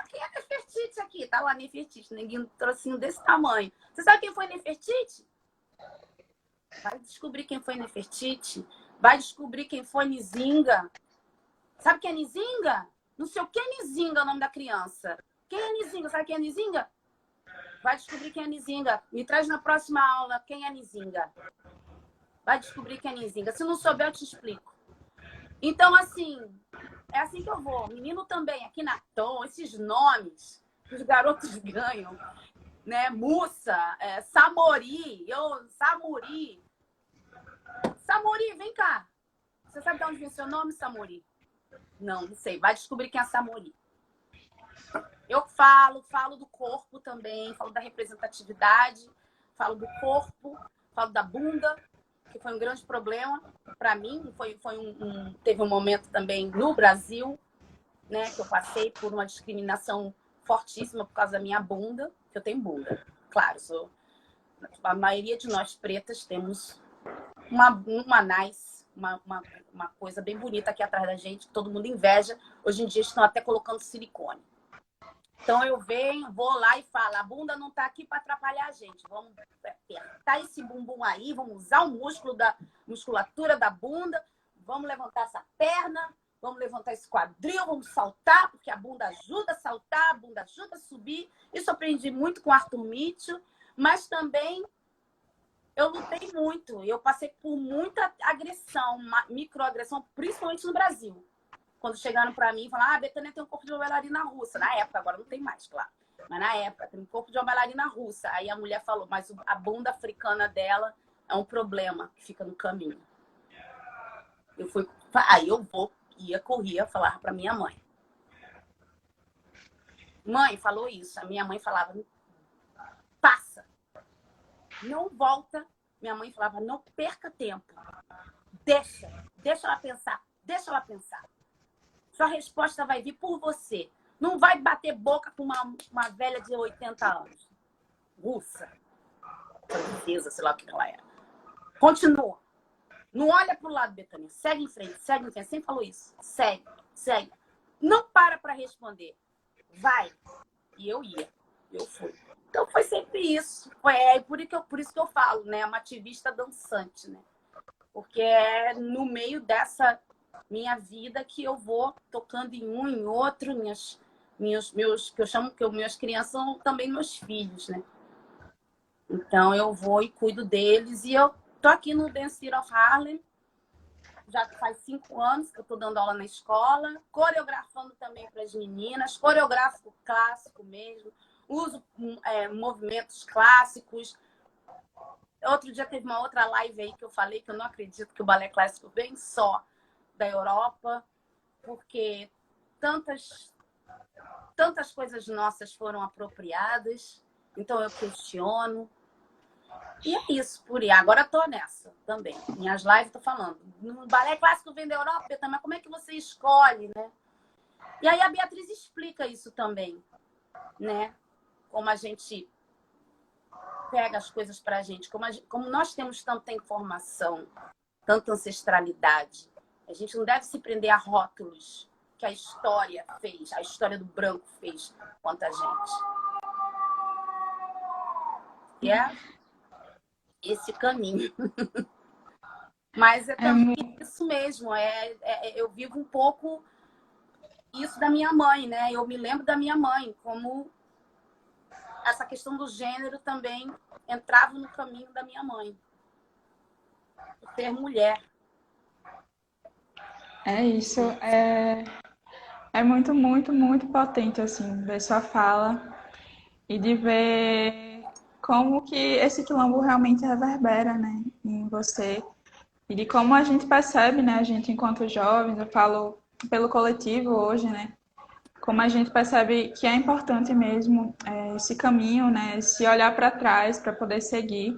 quem é Nefertiti aqui? Tá lá Nefertiti, ninguém um trocinho desse tamanho. Você sabe quem foi Nefertiti? Vai descobrir quem foi Nefertiti. Vai descobrir quem foi Nizinga. Sabe quem é Nizinga? Não sei o que é Nizinga, o nome da criança. Quem é Nizinga? Sabe quem é Nizinga? Vai descobrir quem é Nizinga. Me traz na próxima aula quem é Nizinga. Vai descobrir quem é Nizinga. Se não souber, eu te explico. Então, assim, é assim que eu vou. Menino também, aqui na Tom, esses nomes que os garotos ganham, né? Mussa, Samori, Samuri. Samori, vem cá. Você sabe de onde vem seu nome, Samori? Não, não sei. Vai descobrir quem é Samori. Eu falo do corpo também, falo da representatividade, falo do corpo, falo da bunda, que foi um grande problema para mim. Teve um momento também no Brasil, né, que eu passei por uma discriminação fortíssima por causa da minha bunda, que eu tenho bunda. Claro, a maioria de nós pretas temos uma nice, uma coisa bem bonita aqui atrás da gente, que todo mundo inveja. Hoje em dia estão até colocando silicone. Então eu vou lá e falo, a bunda não está aqui para atrapalhar a gente. Vamos apertar esse bumbum aí, vamos usar o músculo da musculatura da bunda, vamos levantar essa perna, vamos levantar esse quadril, vamos saltar, porque a bunda ajuda a saltar, a bunda ajuda a subir. Isso eu aprendi muito com o Arthur Mitchell, mas também eu lutei muito. Eu passei por muita agressão, microagressão, principalmente no Brasil. Quando chegaram para mim e falaram, Bethânia tem um corpo de uma bailarina russa. Na época, agora não tem mais, claro. Mas na época, tem um corpo de uma bailarina russa. Aí a mulher falou, mas a bunda africana dela é um problema que fica no caminho. Aí eu corria, falava para minha mãe. Mãe, falou isso. A minha mãe falava, passa. Não volta. Minha mãe falava, não perca tempo. Deixa ela pensar. Deixa ela pensar. Sua resposta vai vir por você. Não vai bater boca com uma velha de 80 anos. Russa. Francesa, sei lá o que ela era. Continua. Não olha pro lado, Bethânia. Segue em frente, segue em frente. Sempre falou isso. Segue. Não para responder. Vai. E eu ia. Eu fui. Então foi sempre isso. Por isso que eu falo, né? Uma ativista dançante, né? Porque é no meio dessa minha vida que eu vou tocando em um, em outro, que eu chamo que minhas crianças são também meus filhos, né? Então eu vou e cuido deles. E eu tô aqui no Dance Theater of Harlem, já faz 5 anos que eu tô dando aula na escola, coreografando também para as meninas, coreógrafo clássico mesmo, uso movimentos clássicos. Outro dia teve uma outra live aí que eu falei que eu não acredito que o balé clássico vem só da Europa, porque tantas coisas nossas foram apropriadas. Então eu questiono. E é isso, por aí. Agora eu tô nessa também. Minhas lives eu tô falando. No balé clássico vem da Europa, mas como é que você escolhe, né? E aí a Beatriz explica isso também, né? Como a gente pega as coisas pra gente, como nós temos tanta informação, tanta ancestralidade, a gente não deve se prender a rótulos que a história fez, a história do branco fez quanto a gente. E é esse caminho. Mas é É, também isso mesmo. Eu vivo um pouco isso da minha mãe, né? Eu me lembro da minha mãe, como essa questão do gênero também entrava no caminho da minha mãe. Por ser mulher. é isso. É muito, muito, muito potente, assim, ver sua fala e de ver como que esse quilombo realmente reverbera, né, em você. E de como a gente percebe, né, a gente enquanto jovens, eu falo pelo coletivo hoje, né, como a gente percebe que é importante mesmo esse caminho, né, se olhar para trás para poder seguir.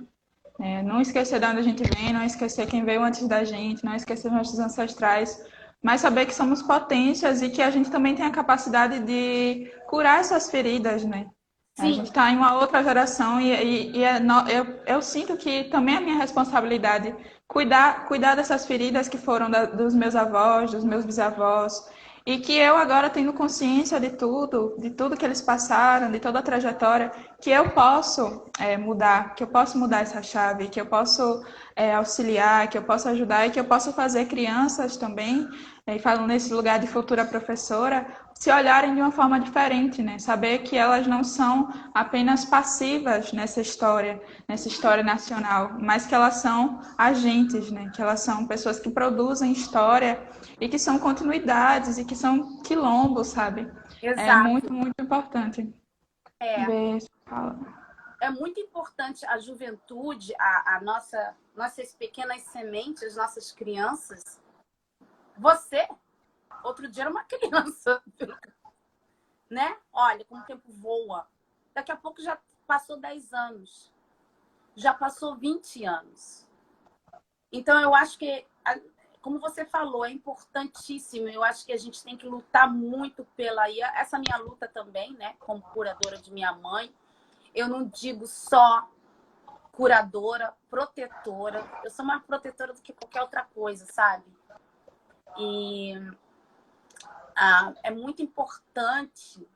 Não esquecer de onde a gente vem, não esquecer quem veio antes da gente, não esquecer nossos ancestrais, mas saber que somos potências e que a gente também tem a capacidade de curar essas feridas, né? A gente Sim, está em uma outra geração eu sinto que também é minha responsabilidade cuidar dessas feridas que foram dos meus avós, dos meus bisavós, e que eu agora tendo consciência de tudo que eles passaram, de toda a trajetória, que eu posso mudar, que eu posso mudar essa chave, que eu posso auxiliar, que eu posso ajudar e que eu posso fazer crianças também, e falando nesse lugar de futura professora, se olharem de uma forma diferente, né? Saber que elas não são apenas passivas nessa história nacional, mas que elas são agentes, né? Que elas são pessoas que produzem história e que são continuidades e que são quilombos, sabe? É muito, exato. muito importante É, ver isso. Fala. é muito importante a juventude, nossas pequenas sementes, nossas crianças. Você, outro dia era uma criança, né? Olha como o tempo voa. Daqui a pouco já passou 10 anos. Já passou 20 anos. Então, eu acho que, como você falou, é importantíssimo. Eu acho que a gente tem que lutar muito pela... E essa minha luta também, né? Como curadora de minha mãe. Eu não digo só curadora, protetora. Eu sou mais protetora do que qualquer outra coisa, sabe? E é muito importante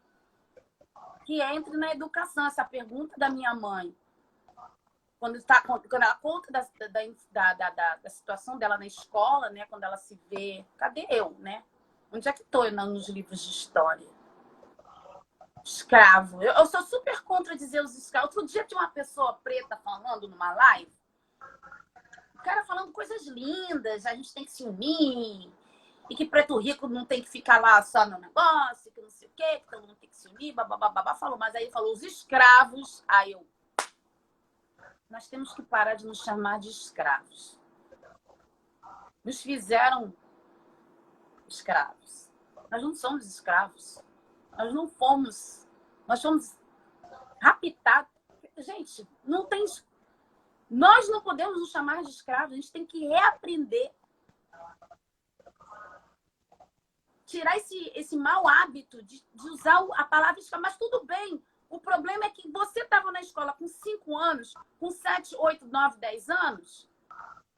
que entre na educação. Essa pergunta da minha mãe, quando ela conta da situação dela na escola, né? Quando ela se vê, cadê eu, né? Onde é que estou nos livros de história? Escravo. Eu sou super contra dizer os escravos. Outro dia tinha uma pessoa preta falando numa live, o cara falando coisas lindas, a gente tem que se unir, e que preto rico não tem que ficar lá só no negócio, que não sei o quê, que todo mundo tem que se unir, babá, falou. Mas aí falou os escravos, aí eu... Nós temos que parar de nos chamar de escravos. Nos fizeram escravos. Nós não somos escravos. Nós não fomos. Nós fomos raptados. Gente, não tem... Nós não podemos nos chamar de escravos. A gente tem que reaprender. Tirar esse mau hábito de usar a palavra escravo. Mas tudo bem. O problema é que você estava na escola com 5 anos, com 7, 8, 9, 10 anos,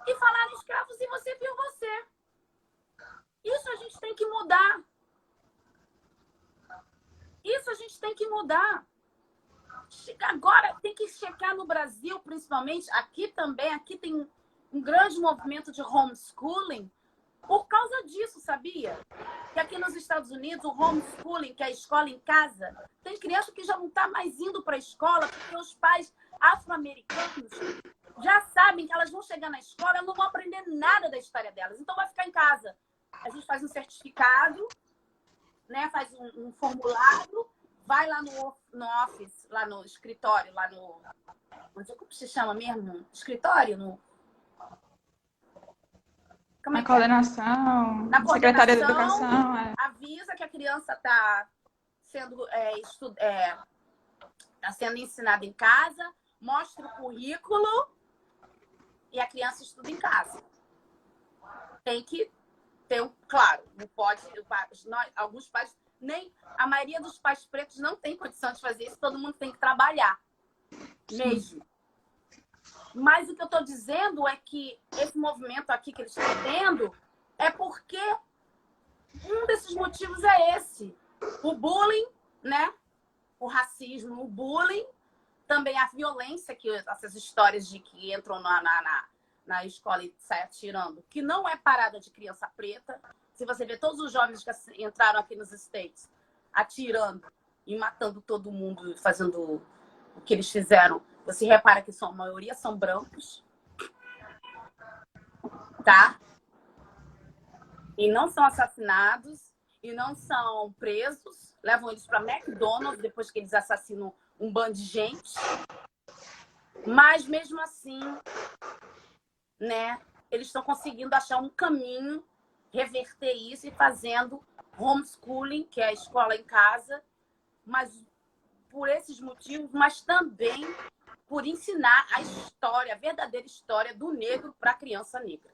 e falaram escravos e você viu você. Isso a gente tem que mudar. Isso a gente tem que mudar. Agora tem que checar no Brasil, principalmente, aqui também, aqui tem um grande movimento de homeschooling por causa disso, sabia? Que aqui nos Estados Unidos, o homeschooling, que é a escola em casa, tem criança que já não está mais indo para a escola porque os pais afro-americanos já sabem que elas vão chegar na escola e não vão aprender nada da história delas. Então, vai ficar em casa. A gente faz um certificado, né? Faz um formulário, vai lá no office, lá no escritório, lá no... Como se chama mesmo? Escritório? Como é Na que é? coordenação, Na Secretaria de coordenação, Educação, avisa que a criança está sendo, tá sendo ensinada em casa, mostra o currículo, e a criança estuda em casa. Tem que ter, claro, não pode, alguns pais, nem a maioria dos pais pretos não tem condição de fazer isso, todo mundo tem que trabalhar mesmo. Mas o que eu estou dizendo é que esse movimento aqui que eles estão tendo é porque um desses motivos é esse. O bullying, né? O racismo, o bullying, também a violência, que essas histórias de que entram na escola e saem atirando, que não é parada de criança preta. Se você vê todos os jovens que entraram aqui nos States atirando e matando todo mundo, fazendo o que eles fizeram, você repara que a maioria são brancos, tá? E não são assassinados, e não são presos. Levam eles para McDonald's depois que eles assassinam um bando de gente. Mas, mesmo assim, né, eles estão conseguindo achar um caminho, reverter isso e fazendo homeschooling, que é a escola em casa, mas por esses motivos, mas também por ensinar a história, a verdadeira história do negro para a criança negra.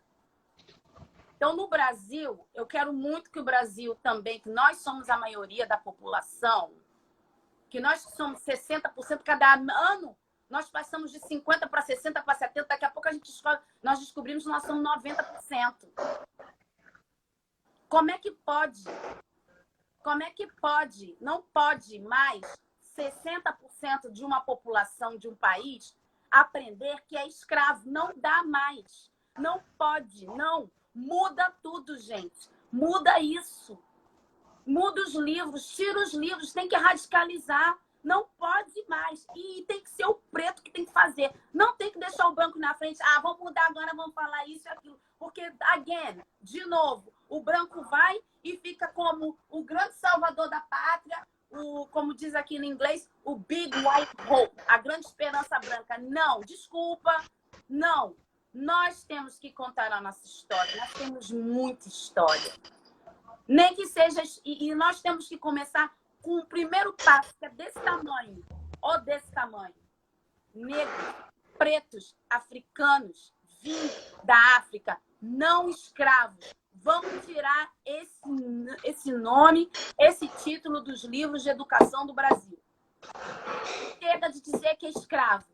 Então, no Brasil, eu quero muito que o Brasil também, que nós somos a maioria da população, que nós somos 60%, cada ano nós passamos de 50% para 60% para 70%, daqui a pouco nós descobrimos que nós somos 90%. Como é que pode? Como é que pode? Não pode mais 60% de uma população de um país aprender que é escravo. Não dá mais. Não pode, não. Muda tudo, gente. Muda isso. Muda os livros, tira os livros, tem que radicalizar. Não pode mais. E tem que ser o preto que tem que fazer. Não tem que deixar o branco na frente. Ah, vamos mudar agora, vamos falar isso e aquilo. Porque, again, de novo, o branco vai e fica como o grande salvador da pátria, como diz aqui no inglês, o big white hope, a grande esperança branca. Não, desculpa, não. Nós temos que contar a nossa história. Nós temos muita história. Nem que seja... E nós temos que começar com o primeiro passo, que é desse tamanho, ou desse tamanho. Negros, pretos, africanos, vindos da África, não escravos. Vamos tirar esse nome, esse título dos livros de educação do Brasil. Chega de dizer que é escravo.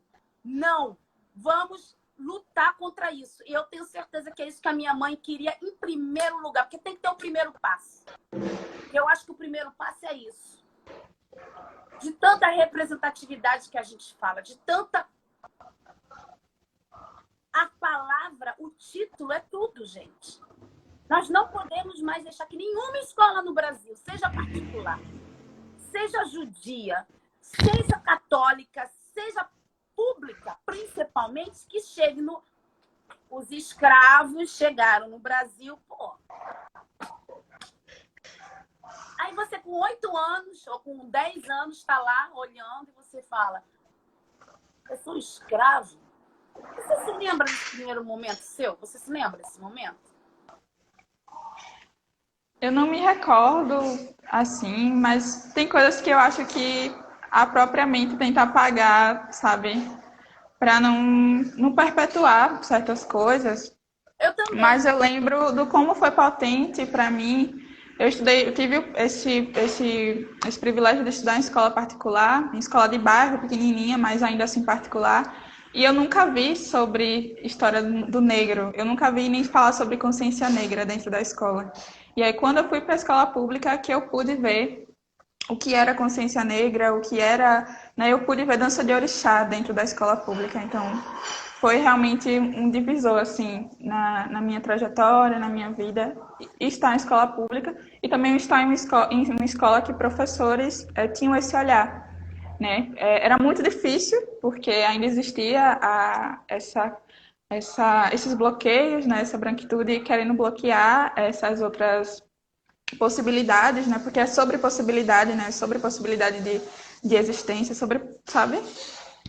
Não. Vamos lutar contra isso. E eu tenho certeza que é isso que a minha mãe queria em primeiro lugar, porque tem que ter o primeiro passo. Eu acho que o primeiro passo é isso. De tanta representatividade que a gente fala, de tanta... A palavra, o título é tudo, gente. Nós não podemos mais deixar que nenhuma escola no Brasil, seja particular, seja judia, seja católica, seja pública, principalmente, que chegue no... Os escravos chegaram no Brasil, pô. Aí você com 8 anos ou com 10 anos está lá olhando e você fala, eu sou escravo? Você se lembra desse primeiro momento seu? Você se lembra desse momento? Eu não me recordo assim, mas tem coisas que eu acho que a própria mente tenta apagar, sabe? Para não perpetuar certas coisas. Eu também. Mas eu lembro do como foi potente para mim. Eu tive esse privilégio de estudar em escola particular, em escola de bairro, pequenininha, mas ainda assim particular. E eu nunca vi sobre história do negro. Eu nunca vi nem falar sobre consciência negra dentro da escola. E aí, quando eu fui para a escola pública, que eu pude ver o que era consciência negra, o que era... Né, eu pude ver dança de orixá dentro da escola pública. Então, foi realmente um divisor, assim, na minha trajetória, na minha vida, estar em escola pública e também estar em uma escola que professores tinham esse olhar, né? Era muito difícil, porque ainda existia esses bloqueios, né? Essa branquitude querendo bloquear essas outras possibilidades, né? Porque é sobre possibilidade, né? Sobre possibilidade de existência, sobre, sabe?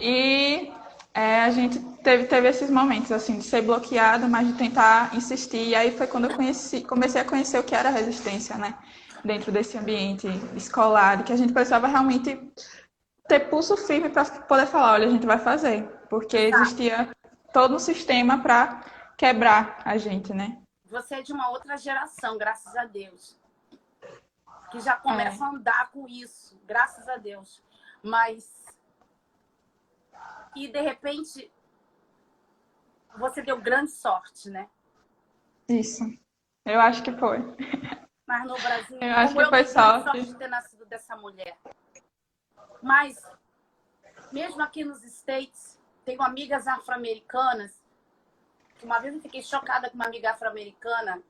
E a gente teve esses momentos, assim, de ser bloqueado, mas de tentar insistir. E aí foi quando eu comecei a conhecer o que era resistência, né? Dentro desse ambiente escolar, que a gente precisava realmente ter pulso firme para poder falar, olha, a gente vai fazer. Porque existia todo um sistema para quebrar a gente, né? Você é de uma outra geração, graças a Deus. Que já começa a andar com isso, graças a Deus. Mas... E, de repente, você deu grande sorte, né? Isso. Eu acho que foi. Mas no Brasil, Eu acho como que eu foi dei grande sorte. sorte de ter nascido dessa mulher. Mas, mesmo aqui nos States, tenho amigas afro-americanas, que uma vez eu fiquei chocada com uma amiga afro-americana,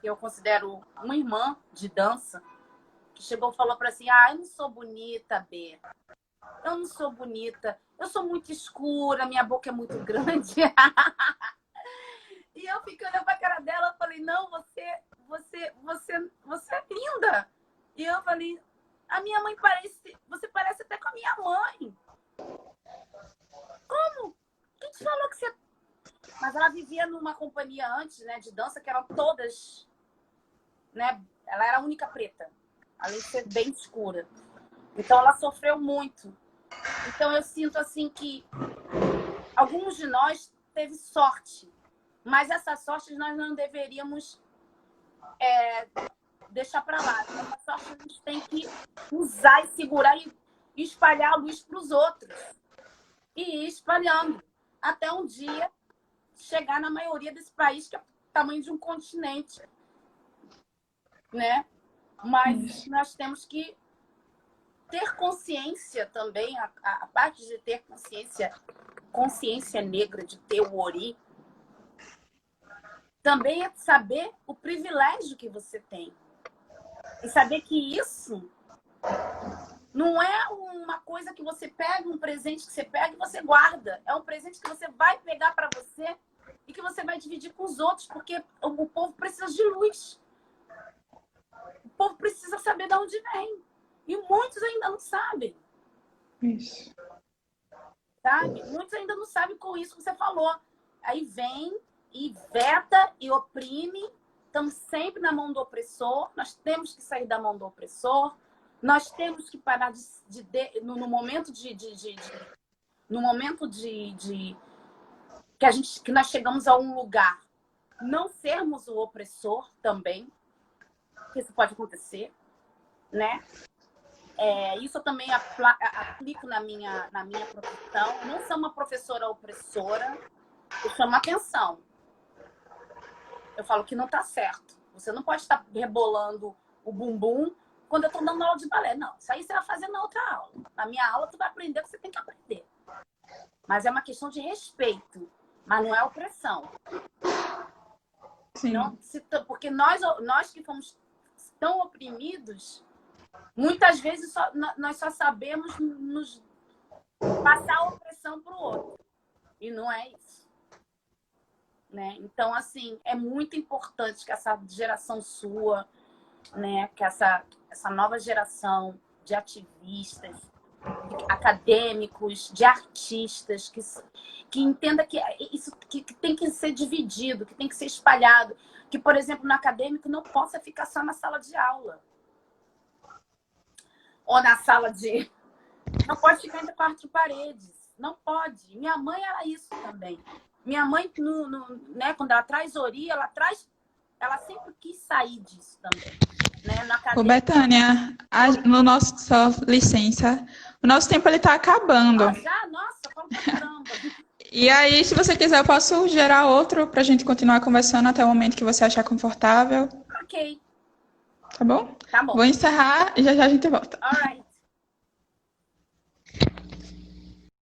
que eu considero uma irmã de dança, que chegou e falou para assim, eu não sou bonita, B. Eu não sou bonita. Eu sou muito escura, minha boca é muito grande. E eu fiquei olhando pra cara dela e falei, não, você é linda. E eu falei, a minha mãe você parece até com a minha mãe. Como? Quem te falou que você... Mas ela vivia numa companhia antes, né, de dança, que eram todas, né, ela era a única preta, além de ser bem escura. Então ela sofreu muito. Então eu sinto assim que alguns de nós teve sorte, mas essa sorte nós não deveríamos deixar para lá. Essa sorte a gente tem que usar e segurar e espalhar a luz para os outros. E ir espalhando até um dia chegar na maioria desse país, que é o tamanho de um continente, né? Mas nós temos que ter consciência também, a parte de ter consciência negra, de ter o ori, também é saber o privilégio que você tem. E saber que isso não é uma coisa que você pega, um presente que você pega e você guarda. É um presente que você vai pegar para você e que você vai dividir com os outros, porque o povo precisa de luz. O povo precisa saber de onde vem. E muitos ainda não sabem. Isso. Sabe? Muitos ainda não sabem com isso que você falou. Aí vem e veta e oprime. Estamos sempre na mão do opressor. Nós temos que sair da mão do opressor. Nós temos que parar no momento que nós chegamos a um lugar, não sermos o opressor também. Isso pode acontecer, né? Isso eu também aplico na minha profissão. Eu não sou uma professora opressora, eu chamo atenção. Eu falo que não está certo. Você não pode estar rebolando o bumbum quando eu estou dando aula de balé. Não, isso aí você vai fazer na outra aula. Na minha aula, tu vai aprender o que você tem que aprender. Mas é uma questão de respeito, mas não é opressão. Sim. Não, porque nós que fomos tão oprimidos, muitas vezes nós só sabemos nos passar a opressão para o outro. E não é isso. Né? Então, assim, é muito importante que essa geração sua, né, que essa nova geração de ativistas, de acadêmicos, de artistas, que entenda que isso que tem que ser dividido, que tem que ser espalhado. Que, por exemplo, no acadêmico não possa ficar só na sala de aula. Ou na sala de... Não pode ficar entre quatro paredes. Não pode. Minha mãe era isso também. Minha mãe, né, quando ela traz ori, ela sempre quis sair disso também. Né? Ô, Bethânia, só licença, o nosso tempo ele tá acabando. Nossa, como pra caramba. E aí, se você quiser, eu posso gerar outro pra gente continuar conversando até o momento que você achar confortável. Ok. Tá bom? Tá bom. Vou encerrar e já já a gente volta. All right.